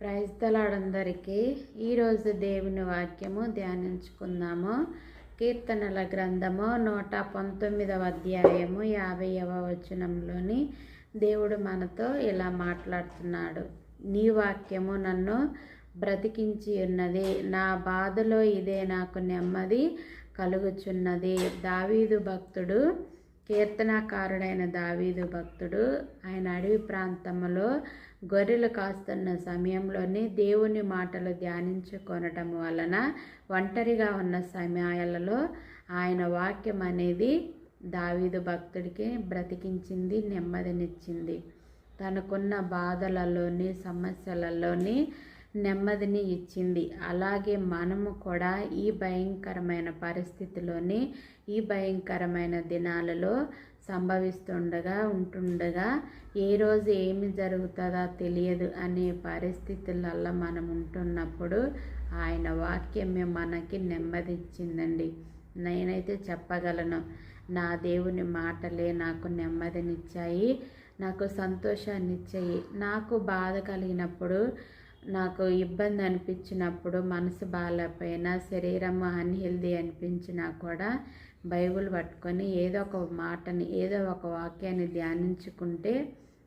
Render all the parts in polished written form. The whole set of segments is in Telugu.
ప్రైజ్ ద లార్డ్ అందరికీ. ఈరోజు దేవుని వాక్యము ధ్యానించుకుందాము. కీర్తనల గ్రంథము 119వ అధ్యాయము 50వ వచనంలోని దేవుడు మనతో ఇలా మాట్లాడుతున్నాడు. నీ వాక్యము నన్ను బ్రతికించి ఉన్నది, నా బాధలో ఇదే నాకు నెమ్మది కలుగుచున్నది. దావీదు భక్తుడు, కీర్తనాకారుడైన దావీదు భక్తుడు ఆయన అడవి ప్రాంతంలో గొర్రెలు కాస్తున్న సమయంలోని దేవుని మాటలు ధ్యానించుకొనటం వలన ఒంటరిగా ఉన్న సమయాలలో ఆయన వాక్యం అనేది దావీదు భక్తుడికి బ్రతికించింది, నెమ్మదినిచ్చింది. తనకున్న బాధలలోని సమస్యలలోని నెమ్మదిని ఇచ్చింది. అలాగే మనము కూడా ఈ భయంకరమైన పరిస్థితిలోని ఈ భయంకరమైన దినాలలో ఉంటుండగా ఏ రోజు ఏమి జరుగుతుందో తెలియదు అనే పరిస్థితులలో మనం ఉంటున్నప్పుడు ఆయన వాక్యమే మనకి నెమ్మది ఇచ్చిందండి. నేనైతే చెప్పగలను, నా దేవుని మాటలే నాకు నెమ్మదినిచ్చాయి, నాకు సంతోషాన్ని ఇచ్చాయి. నాకు బాధ కలిగినప్పుడు, నాకు ఇబ్బంది అనిపించినప్పుడు, మనసు బాగాలేకపోయినా, శరీరం అన్హెల్దీ అనిపించినా కూడా బైబిల్ పట్టుకొని ఏదో ఒక మాటని, ఏదో ఒక వాక్యాన్ని ధ్యానించుకుంటే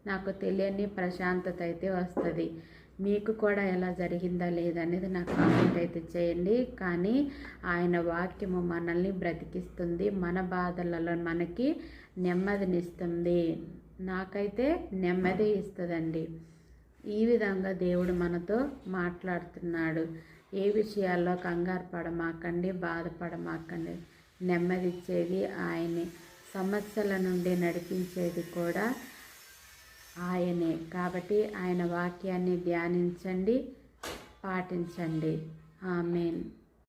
నాకు తెలియని ప్రశాంతత అయితే వస్తుంది. మీకు కూడా ఎలా జరిగిందా లేదనేది నాకు కామెంట్ అయితే చేయండి. కానీ ఆయన వాక్యము మనల్ని బ్రతికిస్తుంది, మన బాధలలో మనకి నెమ్మదినిస్తుంది. నాకైతే నెమ్మది ఇస్తుందండి. ఈ విధంగా దేవుడు మనతో మాట్లాడుతున్నాడు. ఏ విషయాల్లో కంగారు పడమాకండి, బాధపడమాకండి. నెమ్మదిచ్చేది ఆయనే, సమస్యల నుండి నడిపించేది కూడా ఆయనే. కాబట్టి ఆయన వాక్యాన్ని ధ్యానించండి, పాటించండి. ఆమేన్.